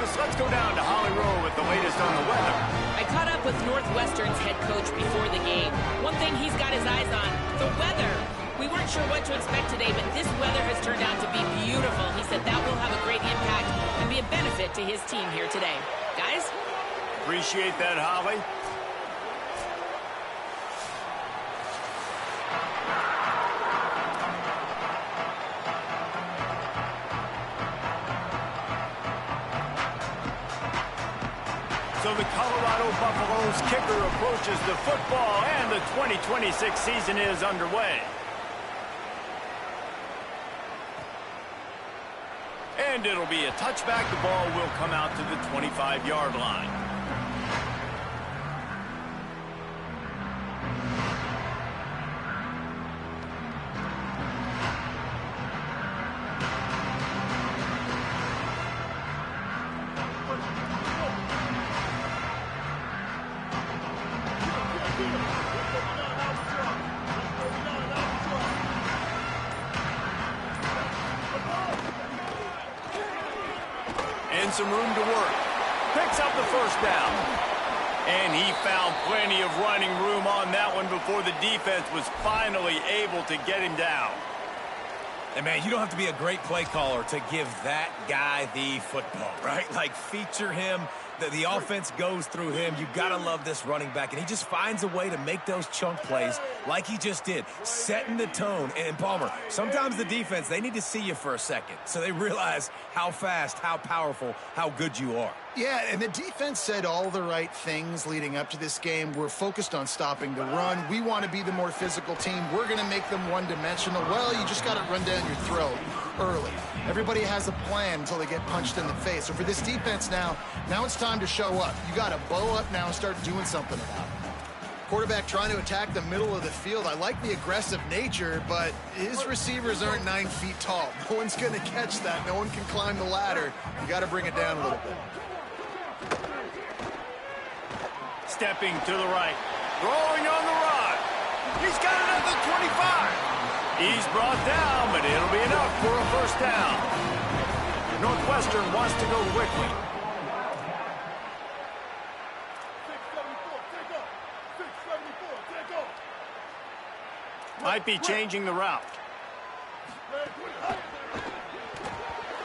this, let's go down to Holly Rowe with the latest on the weather. I caught up with Northwestern's head coach before the game. One thing he's got his eyes on, the weather. We weren't sure what to expect today, but this weather has turned out to be beautiful. He said that will have a great impact and be a benefit to his team here today. Guys? Appreciate that, Holly. So the Colorado Buffaloes kicker approaches the football, and the 2026 season is underway. And it'll be a touchback. The ball will come out to the 25-yard line. And some room to work. Picks up the first down. And he found plenty of running room on that one before the defense was finally able to get him down. And, man, you don't have to be a great play caller to give that guy the football, right? Like, feature him. The offense goes through him. You got to love this running back. And he just finds a way to make those chunk plays like he just did, setting the tone. And, Palmer, sometimes the defense, they need to see you for a second so they realize how fast, how powerful, how good you are. Yeah, and the defense said all the right things leading up to this game. We're focused on stopping the run. We want to be the more physical team. We're going to make them one-dimensional. Well, you just got to run down your throat early. Everybody has a plan until they get punched in the face. So for this defense now it's time to show up. You got to bow up now and start doing something about it. Quarterback trying to attack the middle of the field. I like the aggressive nature, but his receivers aren't 9 feet tall. No one's going to catch that. No one can climb the ladder. You got to bring it down a little bit. Stepping to the right. Throwing on the run. He's got it at the 25. He's brought down, but it'll be enough for a first down. Northwestern wants to go quickly. Might be changing the route.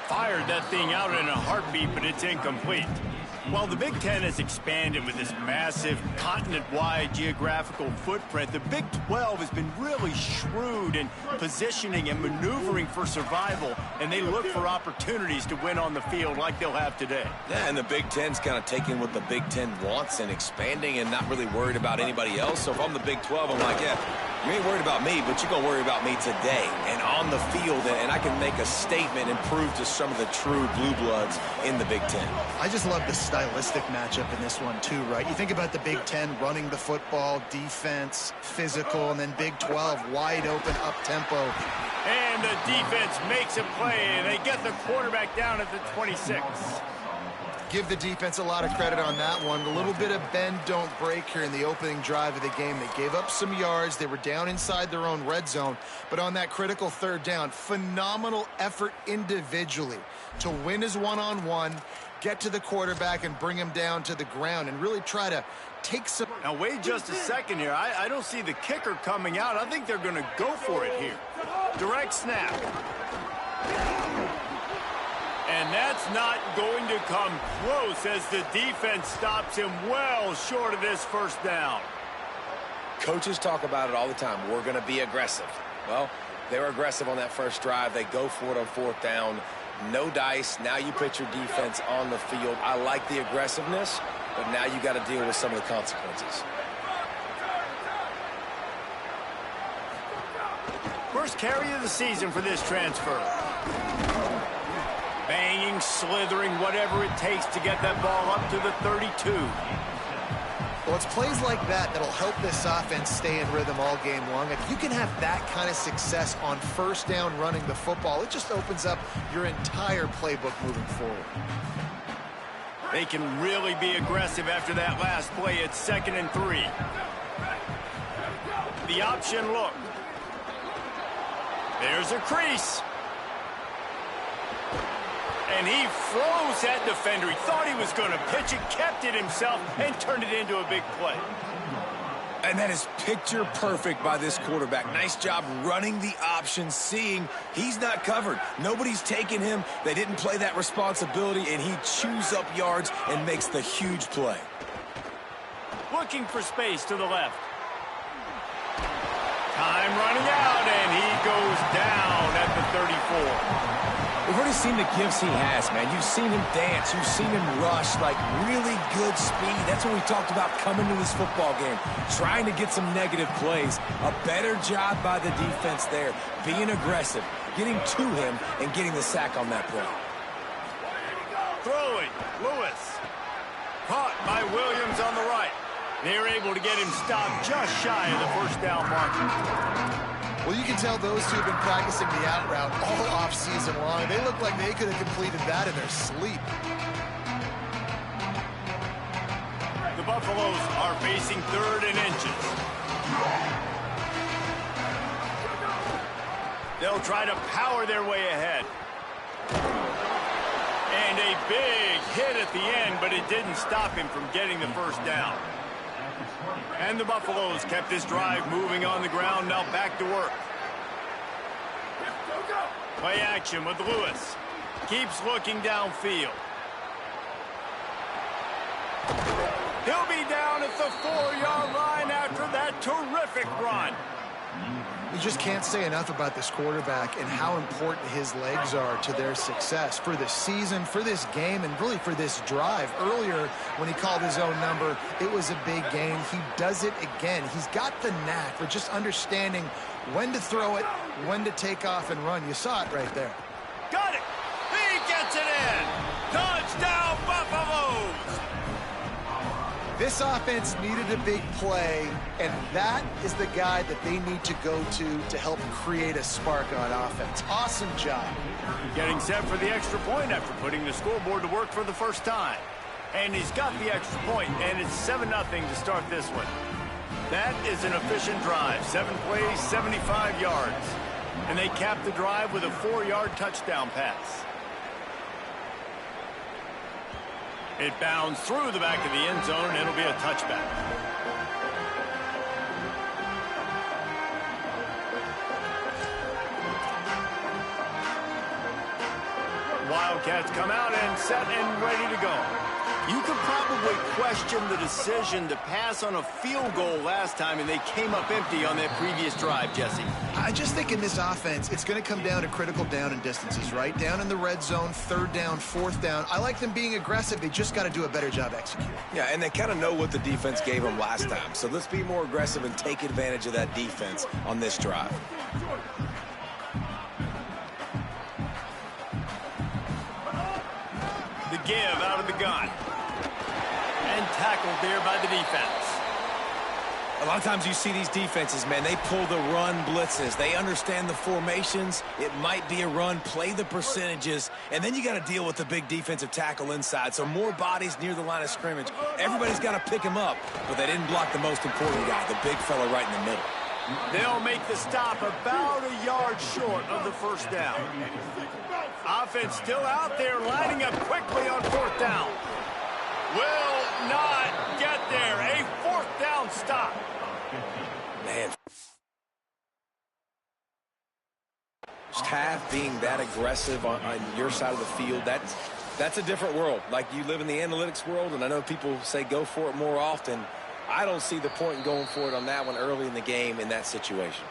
Fired that thing out in a heartbeat, but it's incomplete. While the Big Ten has expanded with this massive continent-wide geographical footprint, the Big 12 has been really shrewd in positioning and maneuvering for survival, and they look for opportunities to win on the field like they'll have today. Yeah, and the Big Ten's kind of taking what the Big Ten wants and expanding and not really worried about anybody else. So if I'm the Big 12, I'm like, yeah, you ain't worried about me, but you're going to worry about me today and on the field, and I can make a statement and prove to some of the true blue bloods in the Big Ten. I just love the stylistic matchup in this one too, right? You think about the Big Ten running the football, defense, physical, and then Big 12 wide open, up-tempo. And the defense makes a play, and they get the quarterback down at the 26. Give the defense a lot of credit on that one. A little bit of bend, don't break here in the opening drive of the game. They gave up some yards. They were down inside their own red zone. But on that critical third down, phenomenal effort individually to win his one-on-one, get to the quarterback and bring him down to the ground and really try to take some... Now, wait just a second here. I don't see the kicker coming out. I think they're going to go for it here. Direct snap. And that's not going to come close as the defense stops him well short of this first down. Coaches talk about it all the time. We're going to be aggressive. Well, they were aggressive on that first drive. They go for it on fourth down. No dice. Now you put your defense on the field. I like the aggressiveness, but now you got to deal with some of the consequences. First carry of the season for this transfer. Banging, slithering, whatever it takes to get that ball up to the 32. Well, it's plays like that that'll help this offense stay in rhythm all game long. If you can have that kind of success on first down running the football, it just opens up your entire playbook moving forward. They can really be aggressive after that last play. It's 2nd and 3. The option look. There's a crease. And he froze that defender. He thought he was going to pitch it, kept it himself, and turned it into a big play. And that is picture perfect by this quarterback. Nice job running the option, seeing he's not covered. Nobody's taking him. They didn't play that responsibility, and he chews up yards and makes the huge play. Looking for space to the left. Time running out, and he goes down at the 34. We've already seen the gifts he has, man. You've seen him dance. You've seen him rush, like really good speed. That's what we talked about coming to this football game, trying to get some negative plays. A better job by the defense there, being aggressive, getting to him, and getting the sack on that play. Throwing, Lewis. Caught by Williams on the right. They're able to get him stopped just shy of the first down marker. Well, you can tell those two have been practicing the out route all off-season long. They look like they could have completed that in their sleep. The Buffaloes are facing 3rd and inches. They'll try to power their way ahead. And a big hit at the end, but it didn't stop him from getting the first down. And the Buffaloes kept this drive moving on the ground, now back to work. Play action with Lewis. Keeps looking downfield. He'll be down at the 4-yard line after that terrific run. You just can't say enough about this quarterback and how important his legs are to their success for this season, for this game, and really for this drive. Earlier, when he called his own number, it was a big gain. He does it again. He's got the knack for just understanding when to throw it, when to take off and run. You saw it right there. Got it! He gets it in! Touchdown, Buffaloes! This offense needed a big play, and that is the guy that they need to go to help create a spark on offense. Awesome job. Getting set for the extra point after putting the scoreboard to work for the first time. And he's got the extra point, and it's 7-0 to start this one. That is an efficient drive. 7 plays, 75 yards. And they cap the drive with a 4-yard touchdown pass. It bounds through the back of the end zone, and it'll be a touchback. Wildcats come out and set and ready to go. You could probably question the decision to pass on a field goal last time, and they came up empty on that previous drive, Jesse. I just think in this offense, it's going to come down to critical down and distances, right? Down in the red zone, 3rd down, 4th down. I like them being aggressive. They just got to do a better job executing. Yeah, and they kind of know what the defense gave them last time. So let's be more aggressive and take advantage of that defense on this drive. The give out of the gun. And tackled there by the defense. A lot of times you see these defenses, man, they pull the run blitzes. They understand the formations. It might be a run, play the percentages, and then you got to deal with the big defensive tackle inside. So more bodies near the line of scrimmage. Everybody's got to pick him up, but they didn't block the most important guy, the big fella right in the middle. They'll make the stop about a yard short of the first down. Offense still out there, lining up quickly on 4th down. Will not get there. A 4th down stop. Man. First half being that aggressive on your side of the field, that's a different world. Like, you live in the analytics world, and I know people say go for it more often. I don't see the point in going for it on that one early in the game in that situation.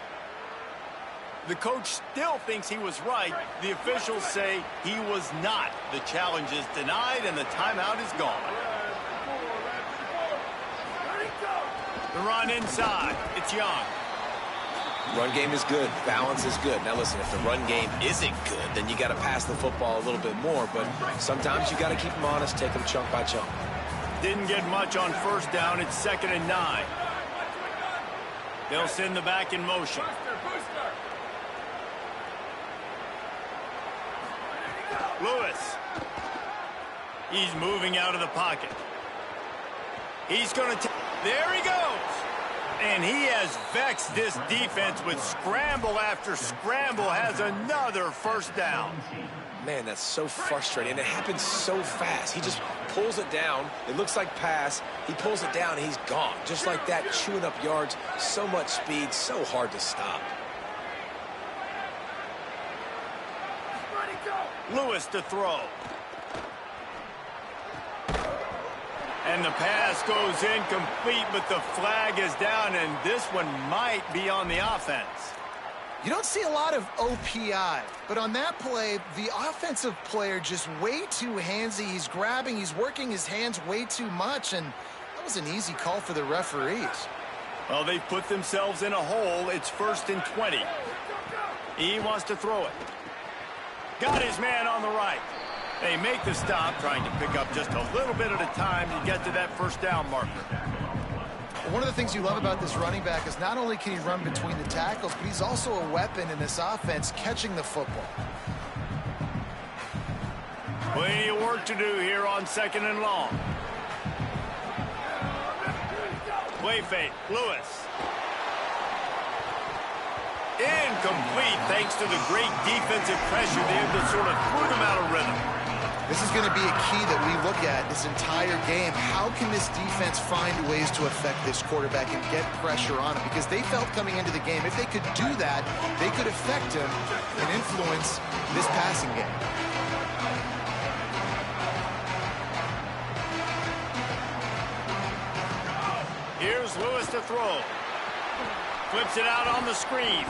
The coach still thinks he was right. The officials say he was not. The challenge is denied, and the timeout is gone. The run inside. It's Young. Run game is good. Balance is good. Now, listen, if the run game isn't good, then you got to pass the football a little bit more. But sometimes you got to keep them honest, take them chunk by chunk. Didn't get much on 1st down. It's 2nd and 9. They'll send the back in motion. Lewis. He's moving out of the pocket. He's going to... There he goes. And he has vexed this defense with scramble after scramble, has another first down. Man, that's so frustrating, and it happens so fast. He just pulls it down. It looks like pass. He pulls it down, and he's gone. Just like that, chewing up yards. So much speed, so hard to stop. Lewis to throw. And the pass goes incomplete, but the flag is down, and this one might be on the offense. You don't see a lot of OPI, but on that play, the offensive player just way too handsy. He's grabbing, he's working his hands way too much, and that was an easy call for the referees. Well, they've put themselves in a hole. It's 1st and 20. He wants to throw it. Got his man on the right. They make the stop, trying to pick up just a little bit at a time to get to that first down marker. One of the things you love about this running back is not only can he run between the tackles, but he's also a weapon in this offense catching the football. Plenty of work to do here on 2nd and long. Play fake, Lewis. Incomplete thanks to the great defensive pressure there that sort of threw them out of rhythm. This is going to be a key that we look at this entire game. How can this defense find ways to affect this quarterback and get pressure on him? Because they felt coming into the game, if they could do that, they could affect him and influence this passing game. Here's Lewis to throw. Flips it out on the screen.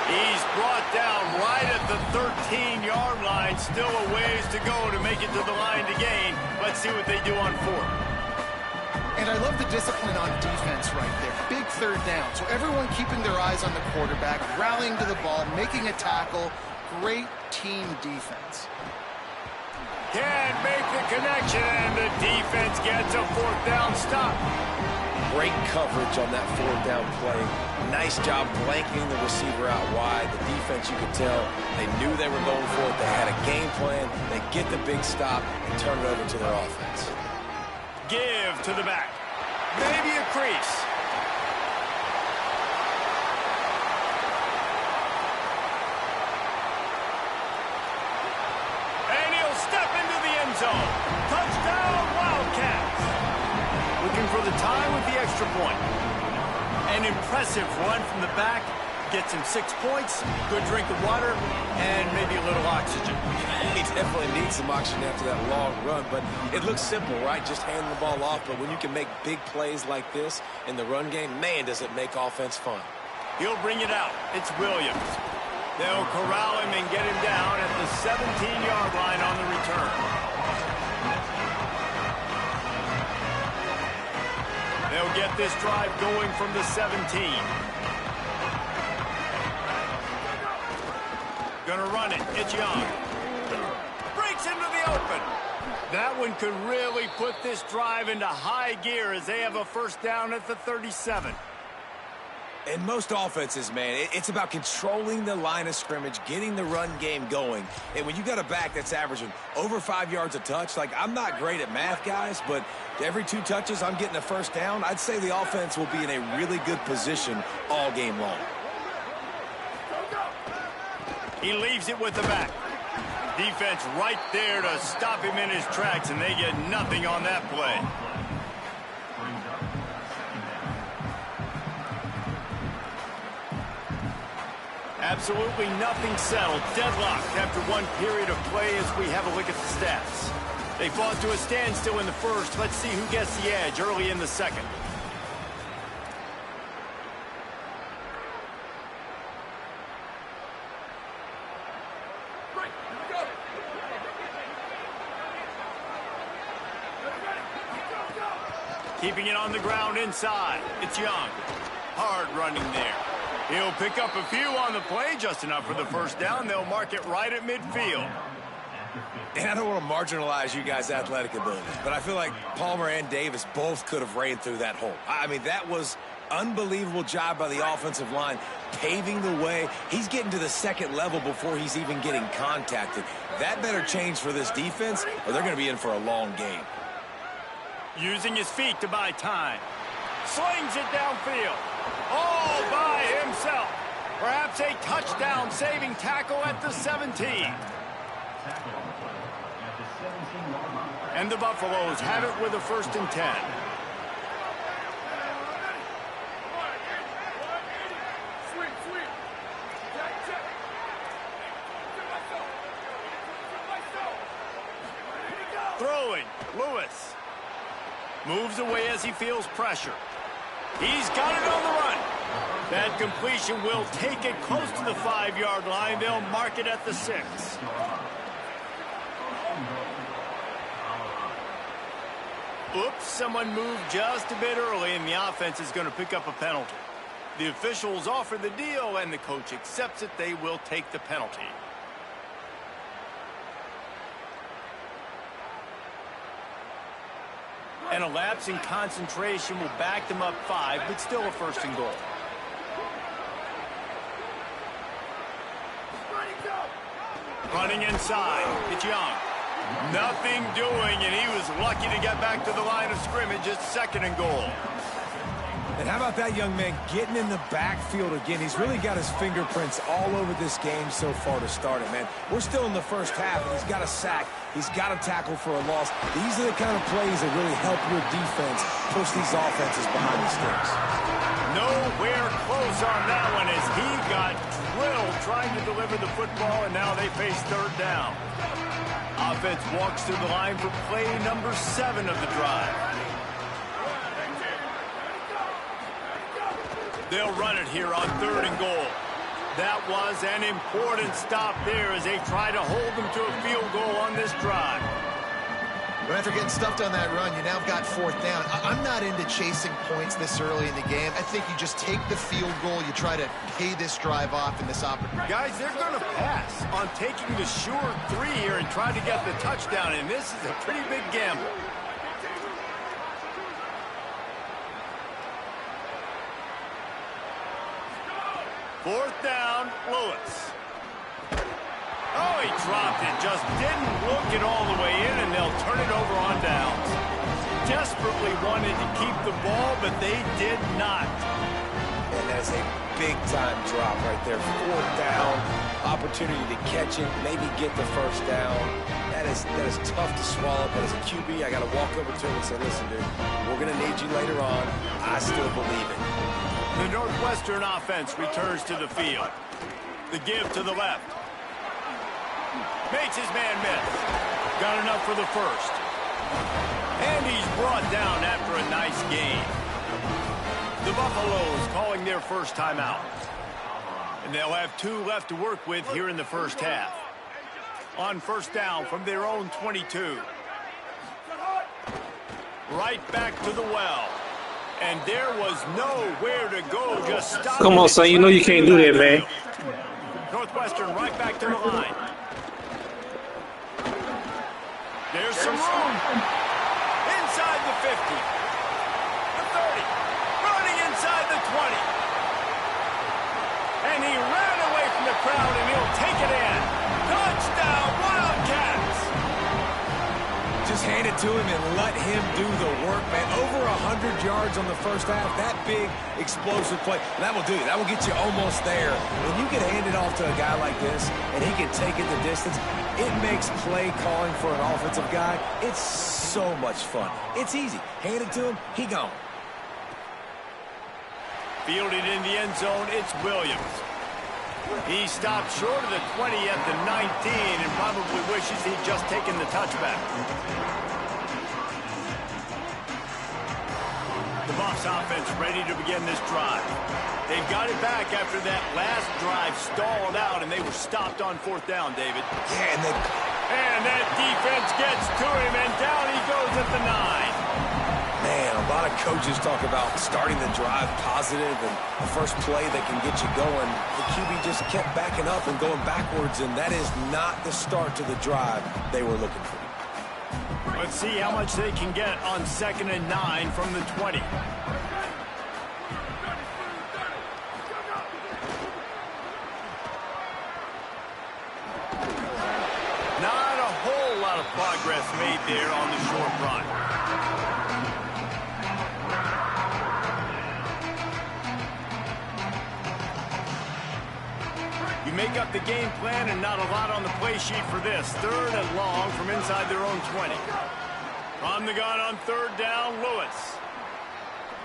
He's brought down right at the 13-yard line. Still a ways to go to make it to the line to gain. Let's see what they do on 4th. And I love the discipline on defense right there. Big 3rd down. So everyone keeping their eyes on the quarterback, rallying to the ball, making a tackle. Great team defense. Can't make the connection, and the defense gets a 4th down stop. Great coverage on that 4th down play. Nice job blanketing the receiver out wide. The defense, you could tell, they knew they were going for it. They had a game plan. They get the big stop and turn it over to their offense. Give to the back. Maybe a crease. And he'll step into the end zone. Touchdown, Wildcats. Looking for the tie with the extra point. An impressive run from the back. Gets him 6 points, good drink of water, and maybe a little oxygen. He definitely needs some oxygen after that long run, but it looks simple, right? Just hand the ball off, but when you can make big plays like this in the run game, man, does it make offense fun. He'll bring it out. It's Williams. They'll corral him and get him down at the 17-yard line on the return. They'll get this drive going from the 17. Gonna run it. It's Young. Breaks into the open. That one could really put this drive into high gear as they have a first down at the 37. In most offenses, man, it's about controlling the line of scrimmage, getting the run game going. And when you got a back that's averaging over 5 yards a touch, like, I'm not great at math, guys, but every 2 touches I'm getting a first down, I'd say the offense will be in a really good position all game long. He leaves it with the back. Defense right there to stop him in his tracks, and they get nothing on that play. Absolutely nothing settled. Deadlocked after one period of play as we have a look at the stats. They fought to a standstill in the first. Let's see who gets the edge early in the second. Keeping it on the ground inside. It's Young. Hard running there. He'll pick up a few on the play, just enough for the first down. They'll mark it right at midfield. And I don't want to marginalize you guys' athletic abilities, but I feel like Palmer and Davis both could have ran through that hole. I mean, that was unbelievable job by the offensive line, paving the way. He's getting to the second level before he's even getting contacted. That better change for this defense, or they're going to be in for a long game. Using his feet to buy time. Slings it downfield. All by himself. Perhaps a touchdown-saving tackle at the 17. And the Buffaloes have it with a 1st and 10. Throwing, Lewis. Moves away as he feels pressure. He's got it on the run. That completion will take it close to the 5-yard line. They'll mark it at the 6. Oops, someone moved just a bit early, and the offense is going to pick up a penalty. The officials offer the deal, and the coach accepts it. They will take the penalty. And a lapse in concentration will back them up 5, but still a 1st and goal. Running inside, it's Young. Nothing doing, and he was lucky to get back to the line of scrimmage. It's 2nd and goal. And how about that young man getting in the backfield again? He's really got his fingerprints all over this game so far to start it, man. We're still in the first half, and he's got a sack. He's got a tackle for a loss. These are the kind of plays that really help your defense push these offenses behind the sticks. Nowhere close on that one as he got drilled trying to deliver the football, and now they face 3rd down. Offense walks to the line for play number 7 of the drive. They'll run it here on 3rd and goal. That was an important stop there as they try to hold them to a field goal on this drive. But after getting stuffed on that run, you now got 4th down. I'm not into chasing points this early in the game. I think you just take the field goal. You try to pay this drive off in this opportunity. Guys, they're going to pass on taking the sure 3 here and try to get the touchdown, and this is a pretty big gamble. Fourth down, Lewis. Oh, he dropped it. Just didn't look it all the way in, and they'll turn it over on downs. Desperately wanted to keep the ball, but they did not. And that's a big-time drop right there. 4th down, opportunity to catch it, maybe get the 1st down. That is tough to swallow, but as a QB, I got to walk over to him and say, listen, dude, we're going to need you later on. I still believe it. The Northwestern offense returns to the field. The give to the left. Makes his man miss. Got enough for the 1st. And he's brought down after a nice gain. The Buffaloes calling their 1st timeout. And they'll have 2 left to work with here in the 1st half. On 1st down from their own 22. Right back to the well. And there was nowhere to go. Just stop. Come on, son. You know you can't do that, man. Northwestern right back to the line. There's some room. Inside the 50. The 30. Running inside the 20. And he ran away from the crowd, and he'll take it in. Touchdown, Wildcats. Just hand it to him and let him do the work, man. Over 100 yards on the 1st half. That big, explosive play. That will do it. That will get you almost there. When you can hand it off to a guy like this and he can take it the distance, it makes play calling for an offensive guy. It's so much fun. It's easy. Hand it to him, he gone. Fielded in the end zone, it's Williams. He stopped short of the 20 at the 19 and probably wishes he'd just taken the touchback. The Buffs offense ready to begin this drive. They've got it back after that last drive stalled out, and they were stopped on 4th down, David. Yeah, and that defense gets to him, and down he goes at the 9. Man, a lot of coaches talk about starting the drive positive and the first play that can get you going. The QB just kept backing up and going backwards, and that is not the start to the drive they were looking for. Let's see how much they can get on 2nd and 9 from the 20. Not a whole lot of progress made there on the short run. make up the game plan and not a lot on the play sheet for this. 3rd and long from inside their own 20. From the gun on 3rd down, Lewis.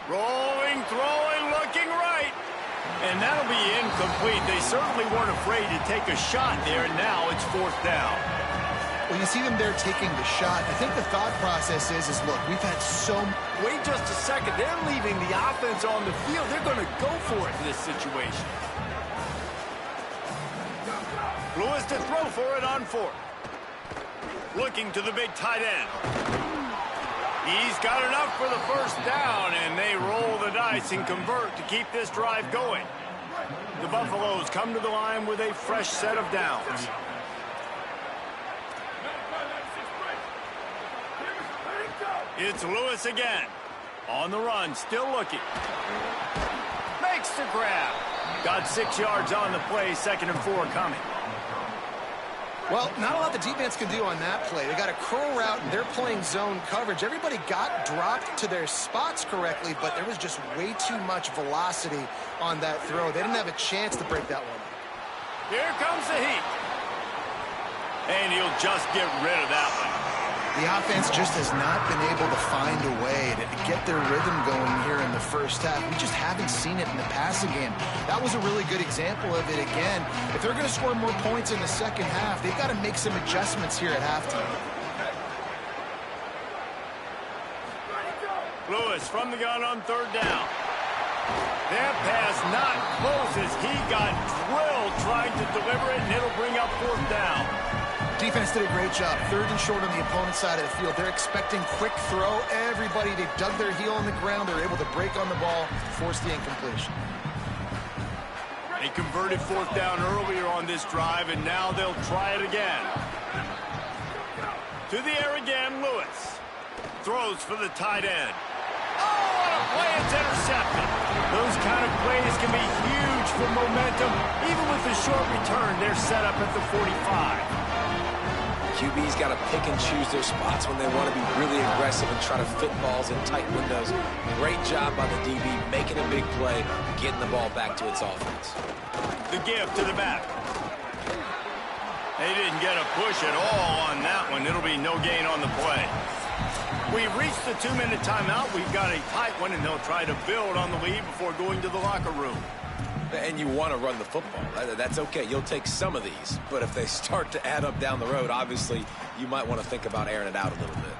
Rolling, throwing, looking right. And that'll be incomplete. They certainly weren't afraid to take a shot there, and now it's 4th down. Well, you see them there taking the shot. I think the thought process is look, we've had so... Wait just a second. They're leaving the offense on the field. They're going to go for it in this situation. Lewis to throw for it on 4th. Looking to the big tight end. He's got enough for the 1st down, and they roll the dice and convert to keep this drive going. The Buffaloes come to the line with a fresh set of downs. It's Lewis again. On the run, still looking. Makes the grab. Got 6 yards on the play, 2nd and 4 coming. Well, not a lot the defense can do on that play. They got a curl route, and they're playing zone coverage. Everybody got dropped to their spots correctly, but there was just way too much velocity on that throw. They didn't have a chance to break that one. Here comes the heat. And he'll just get rid of that one. The offense just has not been able to find a way to get their rhythm going here in the 1st half. We just haven't seen it in the passing game. That was a really good example of it again. If they're going to score more points in the 2nd half, they've got to make some adjustments here at halftime. Lewis from the gun on 3rd down. That pass not close as he got drilled trying to deliver it, and it'll bring up 4th down. Defense did a great job. 3rd and short on the opponent's side of the field. They're expecting quick throw. Everybody, they dug their heel on the ground. They're able to break on the ball, force the incompletion. They converted 4th down earlier on this drive, and now they'll try it again. To the air again, Lewis. Throws for the tight end. Oh, what a play. It's intercepted. Those kind of plays can be huge for momentum. Even with the short return, they're set up at the 45. QB's got to pick and choose their spots when they want to be really aggressive and try to fit balls in tight windows. Great job by the DB making a big play, getting the ball back to its offense. The give to the back. They didn't get a push at all on that one. It'll be no gain on the play. We've reached the 2-minute timeout. We've got a tight one, and they'll try to build on the lead before going to the locker room. And you want to run the football. That's okay. You'll take some of these. But if they start to add up down the road, obviously, you might want to think about airing it out a little bit.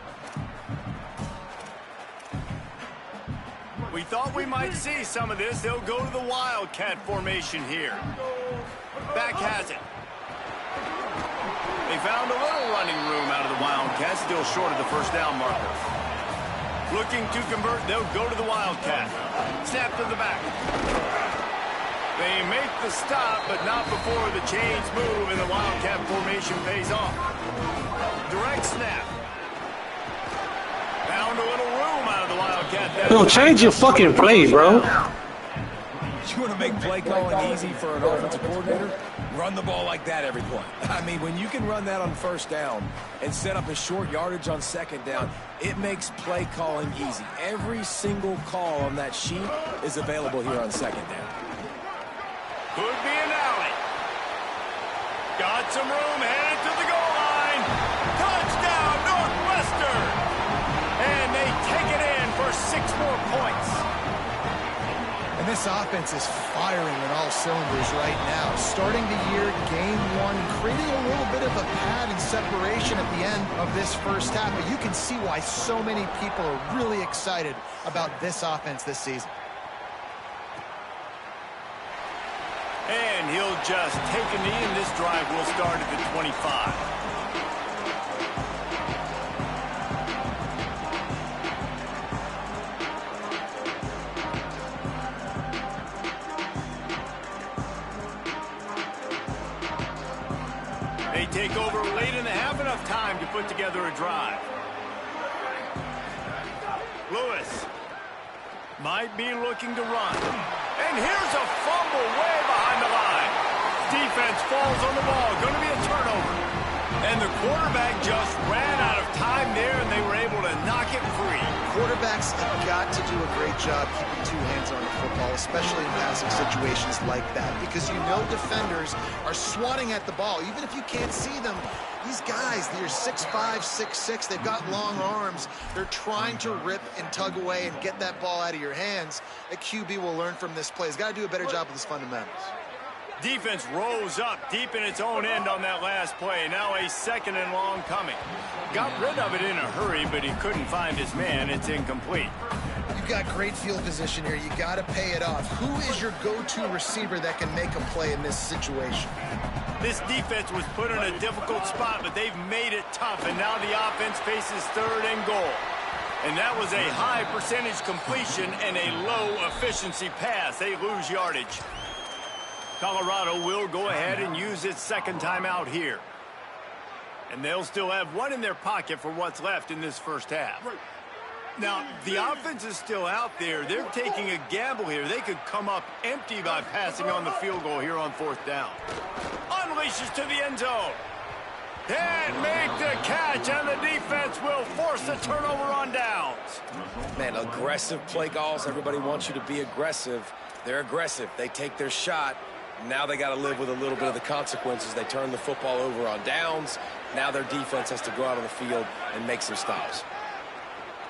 We thought we might see some of this. They'll go to the Wildcat formation here. Back has it. They found a little running room out of the Wildcat, still short of the 1st down marker. Looking to convert, they'll go to the Wildcat. Snap to the back. They make the stop, but not before the chains move and the Wildcat formation pays off. Direct snap. Found a little room out of the Wildcat. Yo, change your fucking play, bro. You want to make play calling easy for an offensive coordinator? Run the ball like that every play. I mean, when you can run that on 1st down and set up a short yardage on 2nd down, it makes play calling easy. Every single call on that sheet is available here on 2nd down. Could be an alley. Got some room, headed to the goal line. Touchdown, Northwestern. And they take it in for 6 more points. And this offense is firing on all cylinders right now. Starting the year, game 1, creating a little bit of a pad and separation at the end of this 1st half. But you can see why so many people are really excited about this offense this season. And he'll just take a knee, and this drive will start at the 25. They take over late in the half, enough time to put together a drive. Lewis might be looking to run. And here's a fumble way behind the line. Defense falls on the ball. Going to be a turnover. And the quarterback just ran out of time there, and they were able to knock it free. quarterbacks have got to do a great job keeping two hands on the football, especially in passing situations like that, because you know defenders are swatting at the ball. Even if you can't see them, these guys, they're 6'5", 6'6", they've got long arms. They're trying to rip and tug away and get that ball out of your hands. A QB will learn from this play. He's got to do a better job with his fundamentals. Defense rose up deep in its own end on that last play. Now a second and long coming. Got rid of it in a hurry, but he couldn't find his man. It's incomplete. You've got great field position here. You got to pay it off. Who is your go-to receiver that can make a play in this situation? This defense was put in a difficult spot, but they've made it tough, and now the offense faces third and goal. And that was a high percentage completion and a low efficiency pass. They lose yardage. Colorado will go ahead and use its second timeout here. And they'll still have one in their pocket for what's left in this first half. Now, the offense is still out there. They're taking a gamble here. They could come up empty by passing on the field goal here on fourth down. Unleashes to the end zone. Can't make the catch, and the defense will force the turnover on downs. Man, aggressive play calls. Everybody wants you to be aggressive. They're aggressive. They take their shot. Now they got to live with a little bit of the consequences. They turn the football over on downs. Now their defense has to go out on the field and make some stops.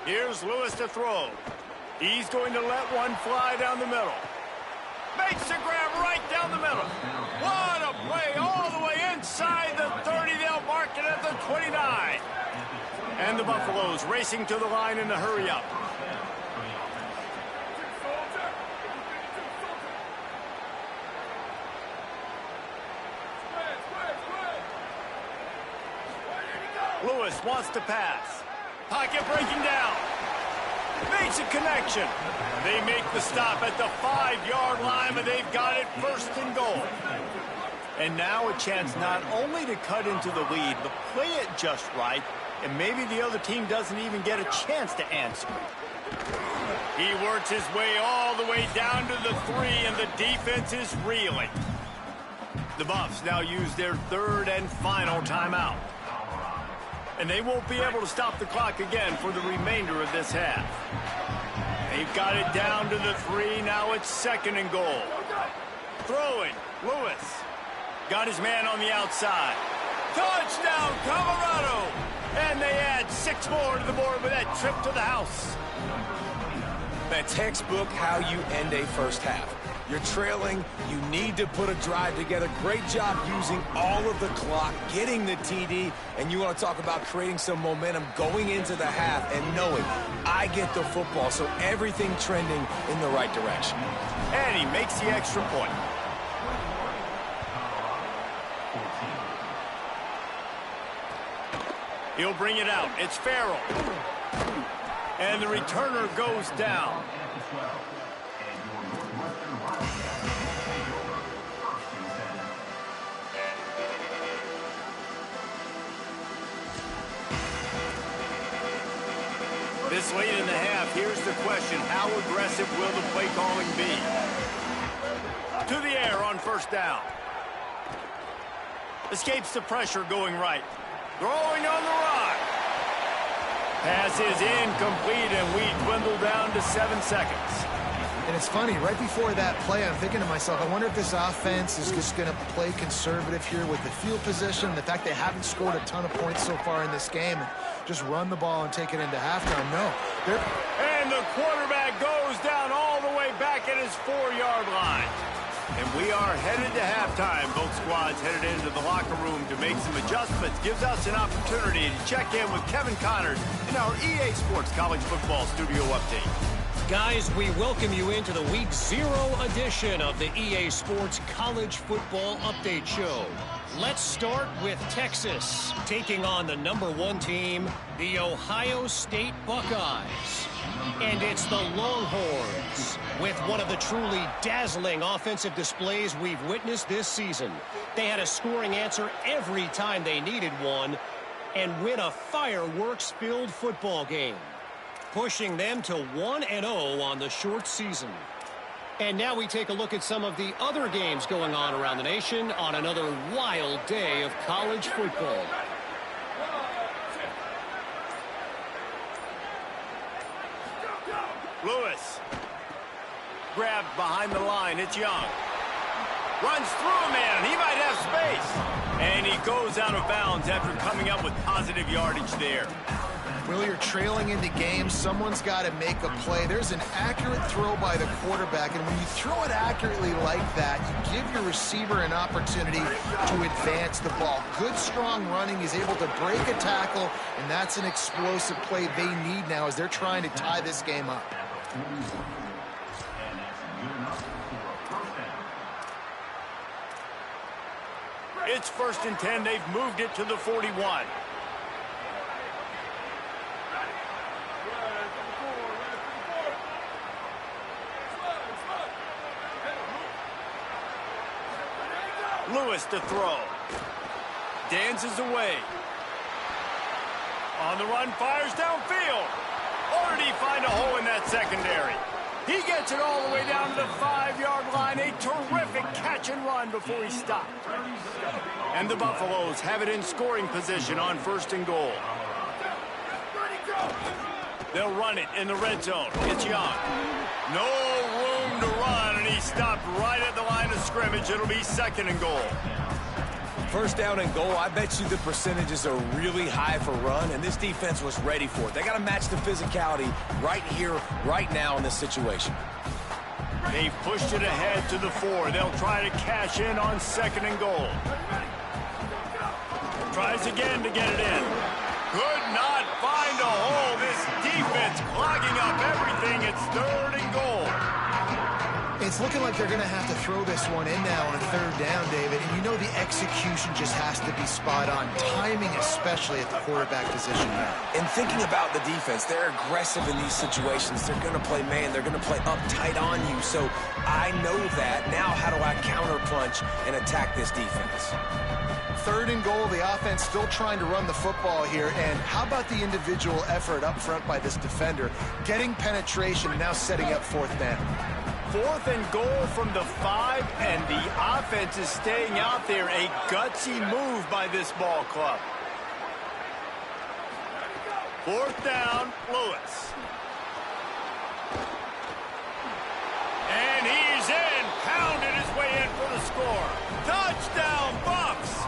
Here's Lewis to throw. He's going to let one fly down the middle. Makes the grab right down the middle. What a play all the way inside the 30. They'll mark it at the 29. And the Buffaloes racing to the line in the hurry up. Lewis wants to pass. Pocket breaking down. Makes a connection. They make the stop at the 5-yard line, but they've got it first and goal. And now a chance not only to cut into the lead, but play it just right, and maybe the other team doesn't even get a chance to answer. He works his way all the way down to the 3, and the defense is reeling. The Buffs now use their third and final timeout. And they won't be able to stop the clock again for the remainder of this half. They've got it down to the 3. Now it's second and goal. Throwing. Lewis. Got his man on the outside. Touchdown, Colorado! And they add 6 more to the board with that trip to the house. That textbook how you end a first half. You're trailing. You need to put a drive together. Great job using all of the clock, getting the TD, and you want to talk about creating some momentum going into the half and knowing I get the football, so everything trending in the right direction. And he makes the extra point. He'll bring it out. It's Farrell. And the returner goes down. This late in the half, here's the question. How aggressive will the play calling be? To the air on first down. Escapes the pressure going right. Throwing on the run. Pass is incomplete, and we dwindle down to 7 seconds. And it's funny, right before that play, I'm thinking to myself, I wonder if this offense is just going to play conservative here with the field position, the fact they haven't scored a ton of points so far in this game, and just run the ball and take it into halftime. No. And the quarterback goes down all the way back at his 4-yard line. And we are headed to halftime. Both squads headed into the locker room to make some adjustments. Gives us an opportunity to check in with Kevin Connors in our EA Sports College Football Studio Update. Guys, we welcome you into the Week 0 edition of the EA Sports College Football Update Show. Let's start with Texas, taking on the #1 team, the Ohio State Buckeyes. And it's the Longhorns, with one of the truly dazzling offensive displays we've witnessed this season. They had a scoring answer every time they needed one, and win a fireworks-filled football game, pushing them to 1-0 on the short season. And now we take a look at some of the other games going on around the nation on another wild day of college football. Lewis. Grabbed behind the line. It's Young. Runs through a man. He might have space. And he goes out of bounds after coming up with positive yardage there. Will, you're trailing into games. Someone's got to make a play. There's an accurate throw by the quarterback, and when you throw it accurately like that, you give your receiver an opportunity to advance the ball. Good, strong running. He's able to break a tackle, and that's an explosive play they need now as they're trying to tie this game up. It's 1st and 10. They've moved it to the 41. Lewis to throw. Dances away. On the run, fires downfield. Or did he find a hole in that secondary? He gets it all the way down to the 5-yard line. A terrific catch and run before he stopped. And the Buffaloes have it in scoring position on 1st and goal. They'll run it in the red zone. It's Young. No room to run, and he stopped right at the line of scrimmage. It'll be 2nd and goal. 1st down and goal, I bet you the percentages are really high for run, and this defense was ready for it. They got to match the physicality right here, right now in this situation. They've pushed it ahead to the 4. They'll try to cash in on 2nd and goal. Tries again to get it in. Could not find a hole. This defense clogging up everything. It's 3rd and goal. It's looking like they're going to have to throw this one in now on 3rd down, David. And you know the execution just has to be spot on. Timing, especially at the quarterback position now. And thinking about the defense, they're aggressive in these situations. They're going to play man. They're going to play up tight on you. So I know that. Now how do I counterpunch and attack this defense? 3rd and goal, the offense still trying to run the football here. And how about the individual effort up front by this defender? Getting penetration and now setting up 4th down. 4th and goal from the 5, and the offense is staying out there. A gutsy move by this ball club. 4th down, Lewis. And he's in, pounded his way in for the score. Touchdown, Buffs!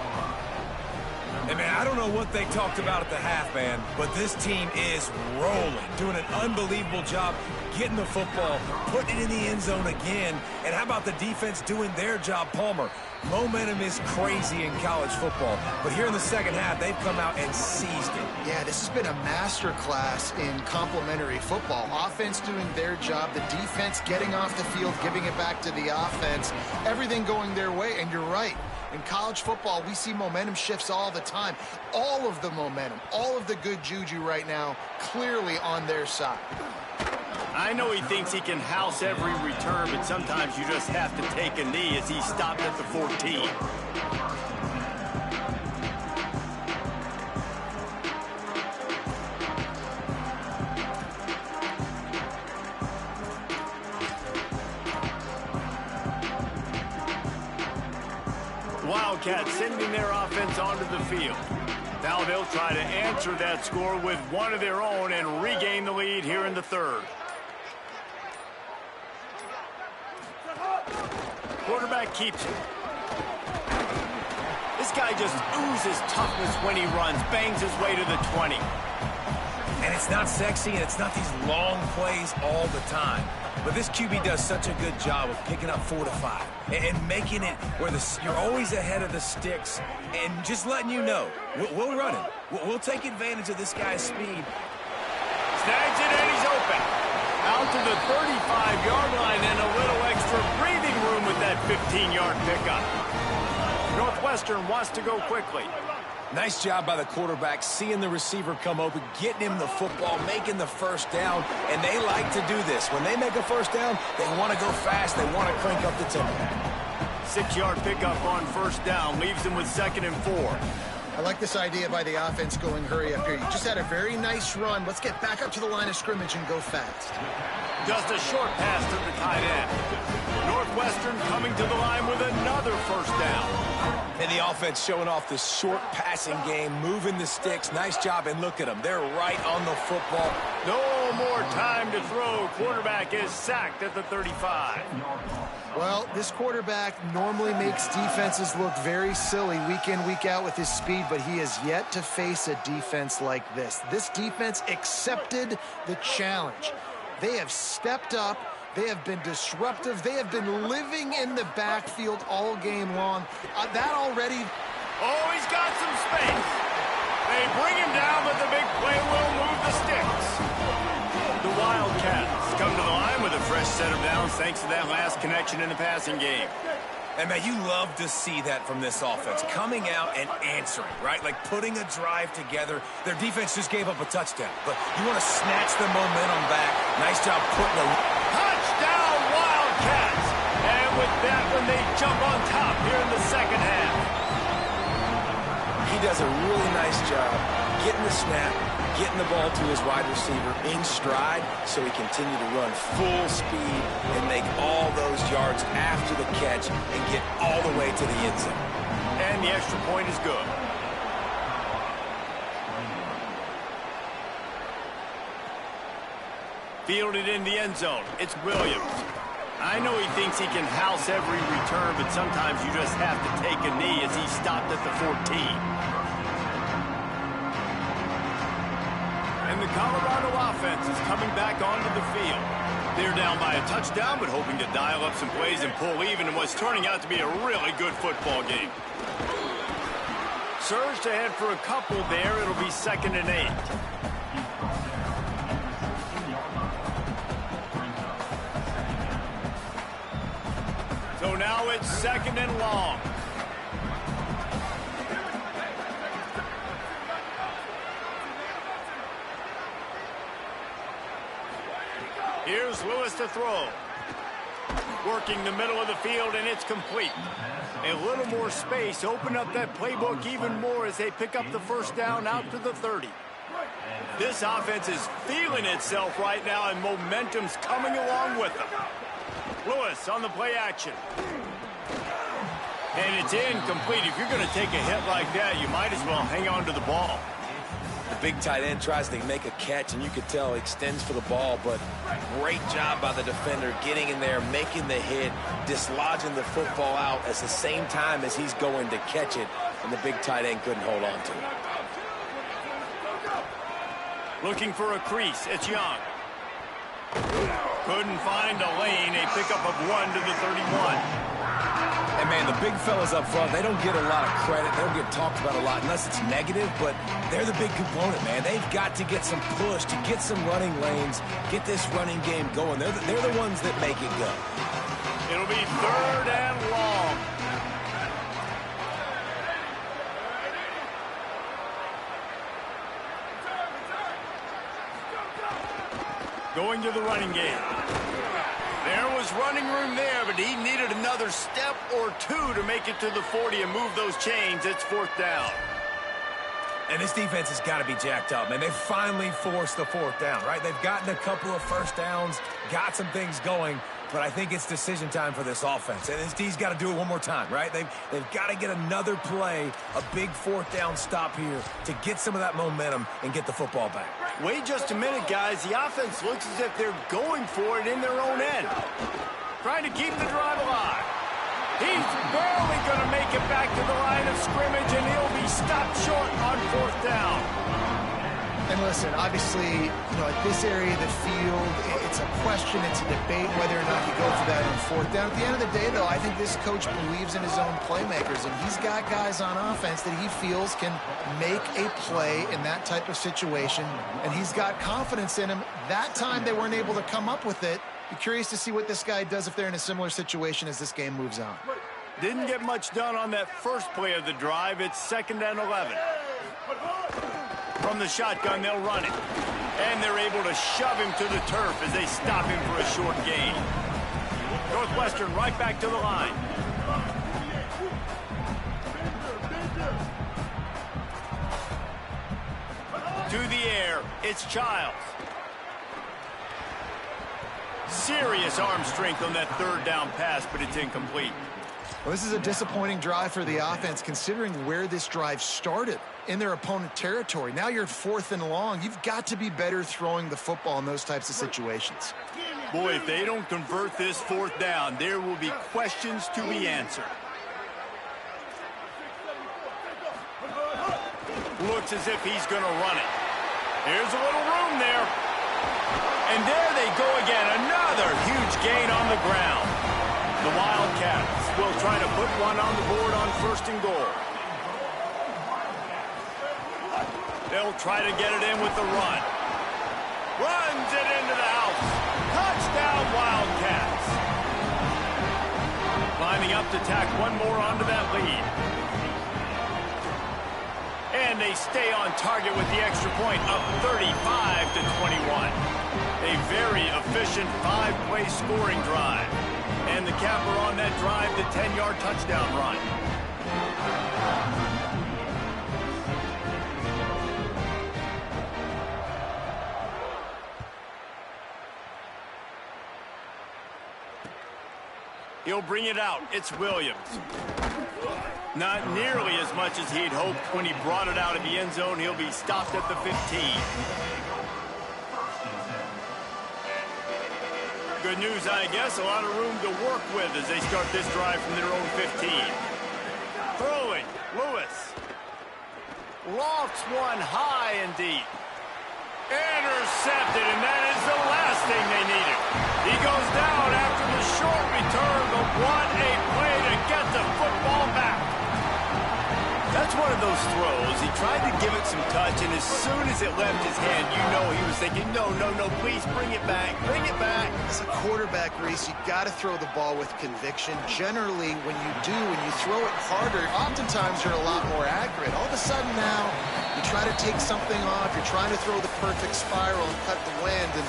Hey, man, I don't know what they talked about at the half, man, but this team is rolling, doing an unbelievable job getting the football, putting it in the end zone again. And how about the defense doing their job, Palmer? Momentum is crazy in college football, but here in the 2nd half, they've come out and seized it. Yeah, this has been a master class in complementary football. Offense doing their job, the defense getting off the field, giving it back to the offense, everything going their way, and you're right. In college football, we see momentum shifts all the time. All of the momentum, all of the good juju right now, clearly on their side. I know he thinks he can house every return, but sometimes you just have to take a knee as he stopped at the 14. Wildcats sending their offense onto the field. Now they'll try to answer that score with one of their own and regain the lead here in the 3rd. Quarterback keeps it. This guy just oozes toughness when he runs, bangs his way to the 20. And it's not sexy, and it's not these long plays all the time. But this QB does such a good job of picking up 4 to 5 and making it where you're always ahead of the sticks and just letting you know, we'll run it. We'll take advantage of this guy's speed. Snags it, and he's open. Out to the 35-yard line and a little extra breathing room with that 15-yard pickup. Northwestern wants to go quickly. Nice job by the quarterback, seeing the receiver come open, getting him the football, making the 1st down, and they like to do this. When they make a 1st down, they want to go fast. They want to crank up the tempo. 6-yard pickup on 1st down, leaves them with 2nd and 4. I like this idea by the offense going hurry up here. You just had a very nice run. Let's get back up to the line of scrimmage and go fast. Just a short pass to the tight end. Northwestern coming to the line with another 1st down. And the offense showing off the short passing game, moving the sticks. Nice job, and look at them. They're right on the football. No more time to throw. Quarterback is sacked at the 35. Well, this quarterback normally makes defenses look very silly week in, week out with his speed, but he has yet to face a defense like this. This defense accepted the challenge. They have stepped up. They have been disruptive. They have been living in the backfield all game long. That already... Oh, he's got some space. They bring him down, but the big play will move the sticks. The Wildcats come to the line with a fresh set of downs thanks to that last connection in the passing game. And, man, you love to see that from this offense, coming out and answering, right? Like putting a drive together. Their defense just gave up a touchdown, but you want to snatch the momentum back. Nice job putting a... Touchdown, Wildcats! And with that one, they jump on top here in the second half. He does a really nice job getting the snap, getting the ball to his wide receiver in stride so he continue to run full speed and make all those yards after the catch and get all the way to the end zone. And the extra point is good. Fielded in the end zone. It's Williams. I know he thinks he can house every return, but sometimes you just have to take a knee as he stopped at the 14. And the Colorado offense is coming back onto the field. They're down by a touchdown, but hoping to dial up some plays and pull even in what's turning out to be a really good football game. Surged ahead for a couple there. It'll be 2nd and 8. So now it's 2nd and long. Here's Lewis to throw. Working the middle of the field, and it's complete. A little more space. Open up that playbook even more as they pick up the first down out to the 30. This offense is feeling itself right now, and momentum's coming along with them. Lewis on the play action. And it's incomplete. If you're going to take a hit like that, you might as well hang on to the ball. The big tight end tries to make a catch, and you could tell he extends for the ball, but great job by the defender getting in there, making the hit, dislodging the football out at the same time as he's going to catch it, and the big tight end couldn't hold on to it. Looking for a crease. It's Young. Couldn't find a lane. A pickup of 1 to the 31. And, man, the big fellas up front, they don't get a lot of credit. They don't get talked about a lot unless it's negative, but they're the big component, man. They've got to get some push, to get some running lanes, get this running game going. They're the ones that make it go. It'll be 3rd and long. Going to the running game. There was running room there, but he needed another step or two to make it to the 40 and move those chains. It's 4th down. And this defense has got to be jacked up, man. They finally forced the 4th down, right? They've gotten a couple of first downs, got some things going, but I think it's decision time for this offense. And this D's got to do it one more time, right? They've got to get another play, a big 4th down stop here to get some of that momentum and get the football back. Wait just a minute, guys. The offense looks as if they're going for it in their own end. Trying to keep the drive alive. He's barely going to make it back to the line of scrimmage, and he'll be stopped short on 4th down. And listen, obviously, at this area of the field, it's a question, it's a debate whether or not you go for that on 4th down. At the end of the day, though, I think this coach believes in his own playmakers, and he's got guys on offense that he feels can make a play in that type of situation, and he's got confidence in him. That time they weren't able to come up with it. Be curious to see what this guy does if they're in a similar situation as this game moves on. Didn't get much done on that first play of the drive. It's 2nd and 11. From the shotgun, they'll run it. And they're able to shove him to the turf as they stop him for a short gain. Northwestern right back to the line. To the air, it's Childs. Serious arm strength on that 3rd down pass, but it's incomplete. Well, this is a disappointing drive for the offense, considering where this drive started, in their opponent territory. Now you're 4th and long. You've got to be better throwing the football in those types of situations. Boy, if they don't convert this 4th down, there will be questions to be answered. Looks as if he's going to run it. Here's a little room there. And there they go again. Another huge gain on the ground. The Wildcats will try to put one on the board on 1st and goal. They'll try to get it in with the run. Runs it into the house. Touchdown, Wildcats. Lining up to tack one more onto that lead. And they stay on target with the extra point, up 35-21. A very efficient 5-play scoring drive. And the capper on that drive, the 10-yard touchdown run. He'll bring it out. It's Williams. Not nearly as much as he'd hoped when he brought it out of the end zone. He'll be stopped at the 15. Good news, I guess. A lot of room to work with as they start this drive from their own 15. Throwing. Lewis. Lofts one high and deep. Intercepted, and that is the last thing they needed. He goes down after the short return, but what a play to get the football back. That's one of those throws. He tried to give it some touch, and as soon as it left his hand, you know he was thinking, no, please bring it back, bring it back. As a quarterback, Reese, you got to throw the ball with conviction. Generally, when you do, when you throw it harder, oftentimes you're a lot more accurate. All of a sudden now, you try to take something off, you're trying to throw the perfect spiral and cut the wind, and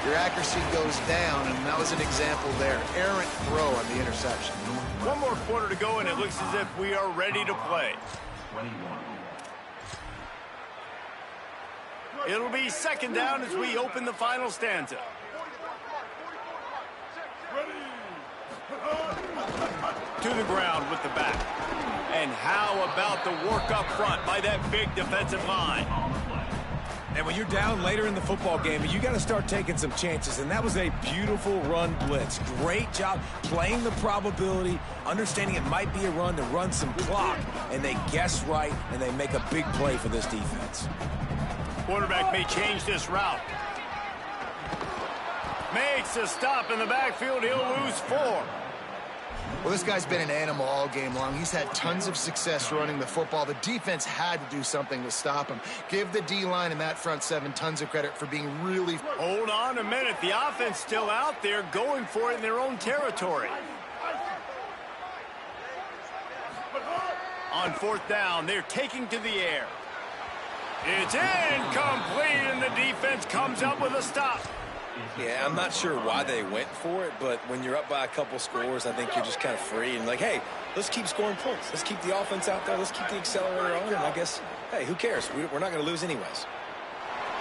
your accuracy goes down, and that was an example there. Errant throw on the interception. One more quarter to go, and it looks as if we are ready to play. It'll be 2nd down as we open the final stanza. To the ground with the back. And how about the work up front by that big defensive line? And when you're down later in the football game, you got to start taking some chances. And that was a beautiful run blitz. Great job playing the probability, understanding it might be a run to run some clock. And they guess right, and they make a big play for this defense. Quarterback may change this route. Makes a stop in the backfield. He'll lose 4. Well, this guy's been an animal all game long. He's had tons of success running the football. The defense had to do something to stop him. Give the D-line and that front 7 tons of credit for being really... Hold on a minute. The offense still out there going for it in their own territory. On 4th down, they're taking to the air. It's incomplete, and the defense comes up with a stop. Yeah, I'm not sure why they went for it, but when you're up by a couple scores, I think you're just kind of free and like, hey, let's keep scoring points. Let's keep the offense out there. Let's keep the accelerator on, and I guess, hey, who cares? We're not going to lose anyways.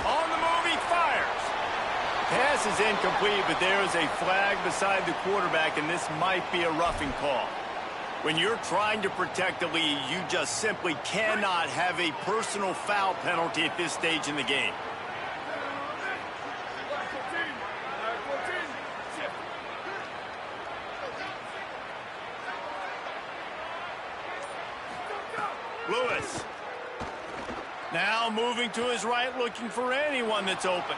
On the move, he fires. Pass is incomplete, but there is a flag beside the quarterback, and this might be a roughing call. When you're trying to protect the lead, you just simply cannot have a personal foul penalty at this stage in the game. Lewis. Now moving to his right, looking for anyone that's open.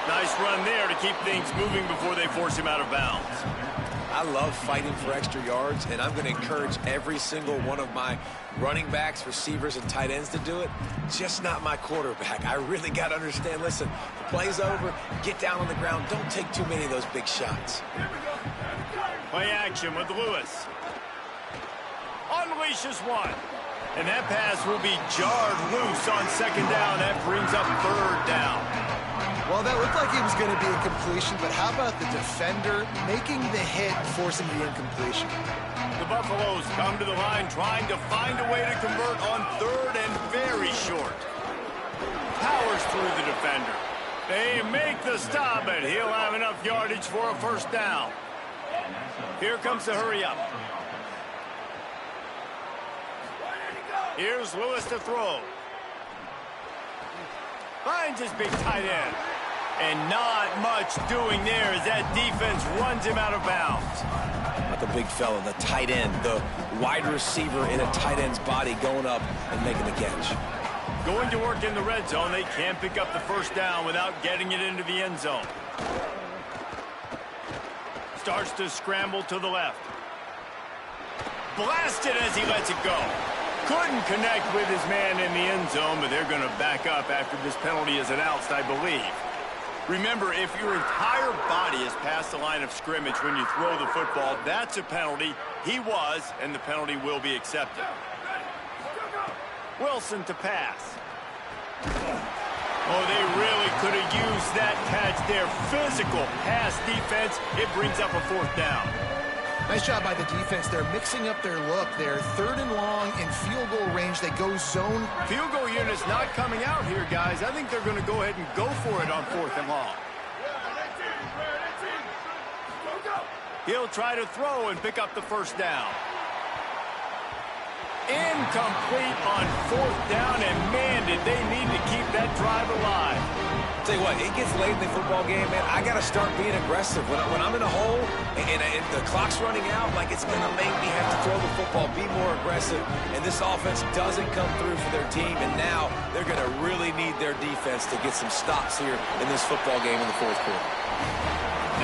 Nice run there to keep things moving before they force him out of bounds. I love fighting for extra yards, and I'm going to encourage every single one of my running backs, receivers, and tight ends to do it. Just not my quarterback. I really got to understand, listen, the play's over, get down on the ground, don't take too many of those big shots. Play action with Lewis. Unleashes one. And that pass will be jarred loose on 2nd down. That brings up 3rd down. Well, that looked like it was going to be a completion, but how about the defender making the hit, forcing the incompletion? The Buffaloes come to the line trying to find a way to convert on 3rd and very short. Powers through the defender. They make the stop, and he'll have enough yardage for a 1st down. Here comes the hurry up. Here's Lewis to throw. Finds his big tight end. And not much doing there as that defense runs him out of bounds. Not the big fella, the tight end, the wide receiver in a tight end's body going up and making the catch. Going to work in the red zone, they can't pick up the first down without getting it into the end zone. Starts to scramble to the left. Blasted as he lets it go. Couldn't connect with his man in the end zone, but they're going to back up after this penalty is announced, I believe. Remember, if your entire body is past the line of scrimmage when you throw the football, that's a penalty. He was, and the penalty will be accepted. Wilson to pass. Oh, they really could have used that catch there. Physical pass defense. It brings up a fourth down. Nice job by the defense. They're mixing up their look. They're 3rd and long in field goal range. They go zone. Field goal unit's not coming out here, guys. I think they're going to go ahead and go for it on 4th and long. He'll try to throw and pick up the first down. Incomplete on 4th down, and man, did they need to keep that drive alive. Tell you what, it gets late in the football game, man. I got to start being aggressive. When I'm in a hole and the clock's running out, like it's going to make me have to throw the football, be more aggressive. And this offense doesn't come through for their team, and now they're going to really need their defense to get some stops here in this football game in the 4th quarter.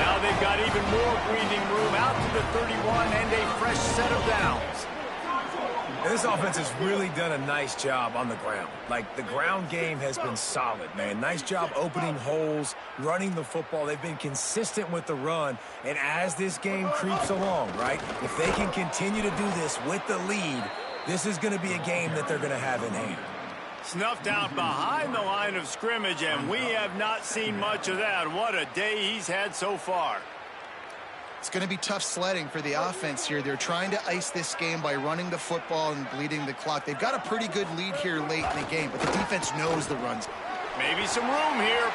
Now they've got even more breathing room out to the 31 and a fresh set of downs. And this offense has really done a nice job on the ground. Like, the ground game has been solid, man. Nice job opening holes, running the football. They've been consistent with the run. And as this game creeps along, right, if they can continue to do this with the lead, this is going to be a game that they're going to have in hand. Snuffed out behind the line of scrimmage, and we have not seen much of that. What a day he's had so far. It's going to be tough sledding for the offense here. They're trying to ice this game by running the football and bleeding the clock. They've got a pretty good lead here late in the game, but the defense knows the runs. Maybe some room here,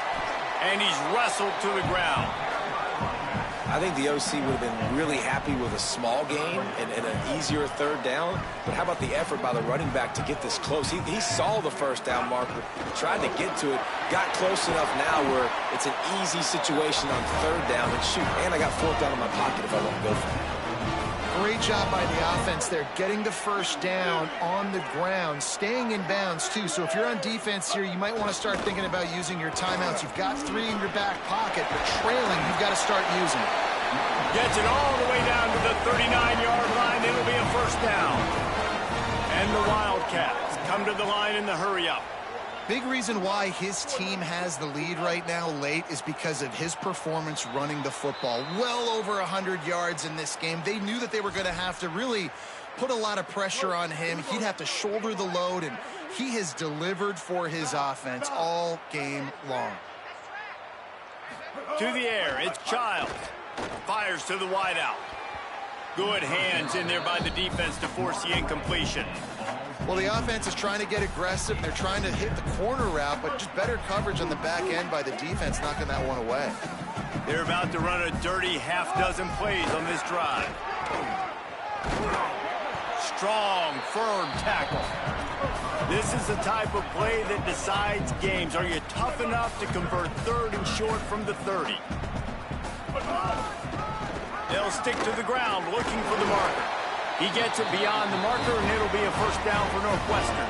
and he's wrestled to the ground. I think the OC would have been really happy with a small gain and an easier 3rd down. But how about the effort by the running back to get this close? He saw the first down marker, tried to get to it, got close enough now where it's an easy situation on 3rd down. And shoot, and I got 4th down in my pocket if I want to go for it. Great job by the offense there, getting the first down on the ground, staying in bounds too. So if you're on defense here, you might want to start thinking about using your timeouts. You've got 3 in your back pocket, but trailing, you've got to start using it. Gets it all the way down to the 39-yard line. It'll be a first down. And the Wildcats come to the line in the hurry-up. Big reason why his team has the lead right now late is because of his performance running the football. Well over 100 yards in this game. They knew that they were going to have to really put a lot of pressure on him. He'd have to shoulder the load, and he has delivered for his offense all game long. To the air, it's Childs. Fires to the wideout. Good hands in there by the defense to force the incompletion. Well, the offense is trying to get aggressive. They're trying to hit the corner route, but just better coverage on the back end by the defense, knocking that one away. They're about to run a dirty half-dozen plays on this drive. Strong, firm tackle. This is the type of play that decides games. Are you tough enough to convert 3rd and short from the 30? They'll stick to the ground looking for the marker. He gets it beyond the marker, and it'll be a first down for Northwestern.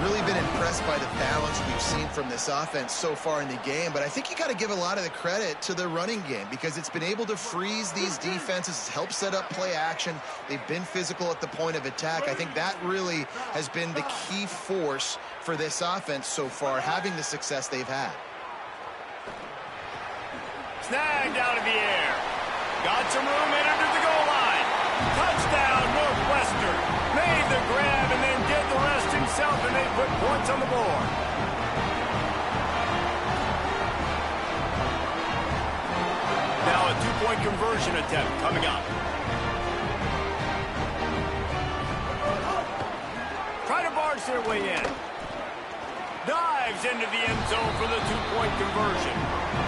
Really been impressed by the balance we've seen from this offense so far in the game, but I think you got to give a lot of the credit to the running game because it's been able to freeze these defenses, help set up play action. They've been physical at the point of attack. I think that really has been the key force for this offense so far, having the success they've had. Snagged out of the air. Got some room in under the goal line. Touchdown, Northwestern. Made the grab and then did the rest himself, and they put points on the board. Now a 2-point conversion attempt coming up. Try to barge their way in. Dives into the end zone for the 2-point conversion.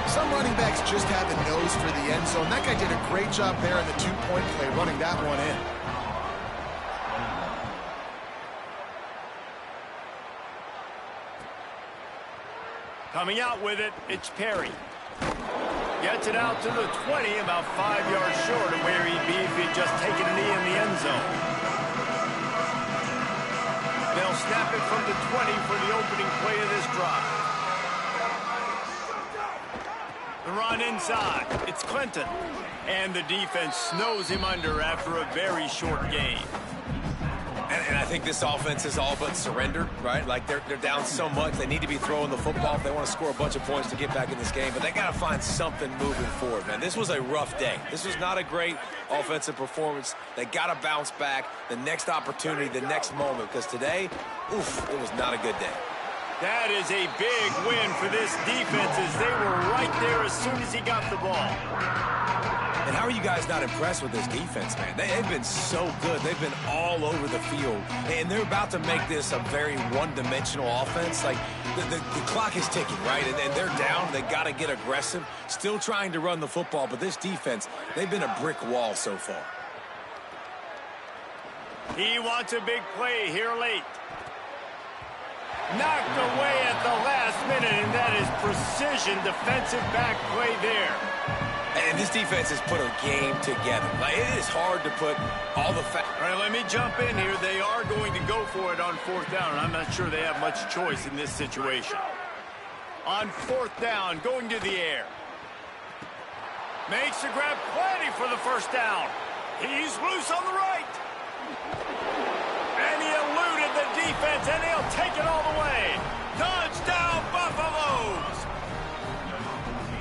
Some running backs just have a nose for the end zone. That guy did a great job there in the 2-point play, running that one in. Coming out with it, it's Perry. Gets it out to the 20, about 5 yards short of where he'd be if he'd just taken a knee in the end zone. They'll snap it from the 20 for the opening play of this drive. The run inside. It's Clinton. And the defense snows him under after a very short gain. And I think this offense is all but surrendered, right? Like, they're down so much. They need to be throwing the football if they want to score a bunch of points to get back in this game. But they got to find something moving forward, man. This was a rough day. This was not a great offensive performance. They got to bounce back the next opportunity, the next moment. Because today, oof, it was not a good day. That is a big win for this defense as they were right there as soon as he got the ball. And how are you guys not impressed with this defense, man? They've been so good. They've been all over the field. And they're about to make this a very one-dimensional offense. Like, the clock is ticking, right? And they're down. They got to get aggressive. Still trying to run the football, but this defense, they've been a brick wall so far. He wants a big play here late. Knocked away at the last minute, and that is precision defensive back play there. And this defense has put a game together. Like, it is hard to put all the facts. All right, let me jump in here. They are going to go for it on 4th down, and I'm not sure they have much choice in this situation. On 4th down, going to the air. Makes the grab, plenty for the 1st down. He's loose on the right. And he eluded the defense, and he'll take it all the way. Touchdown, Buffaloes!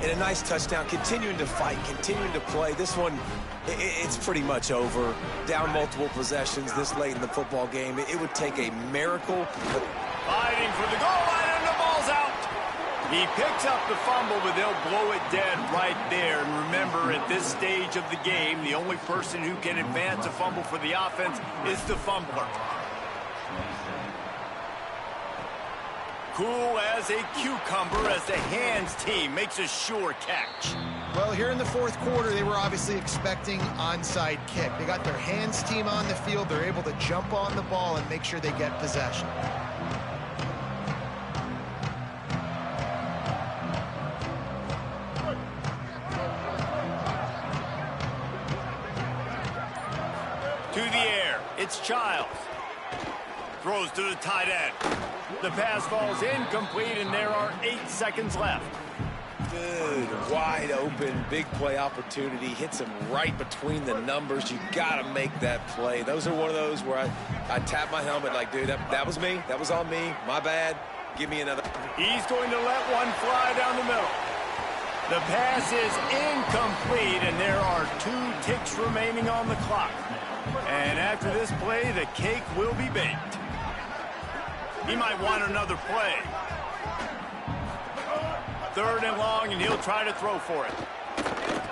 And a nice touchdown, continuing to fight, continuing to play. This one, it's pretty much over. Down multiple possessions this late in the football game. It would take a miracle. But fighting for the goal line, and the ball's out. He picks up the fumble, but they'll blow it dead right there. And remember, at this stage of the game, the only person who can advance a fumble for the offense is the fumbler. Cool as a cucumber as the hands team makes a sure catch. Well, here in the 4th quarter, they were obviously expecting onside kick. They got their hands team on the field. They're able to jump on the ball and make sure they get possession. To the air, it's Childs. Throws to the tight end. The pass falls incomplete, and there are 8 seconds left. good, wide open, big play opportunity. Hits him right between the numbers. You got to make that play. Those are one of those where I tap my helmet like, dude, that was me. That was on me. My bad. Give me another. He's going to let one fly down the middle. The pass is incomplete, and there are 2 ticks remaining on the clock. And after this play, the cake will be baked. He might want another play. 3rd and long, and he'll try to throw for it.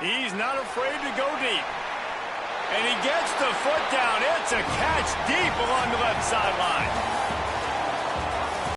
He's not afraid to go deep. And he gets the foot down. It's a catch deep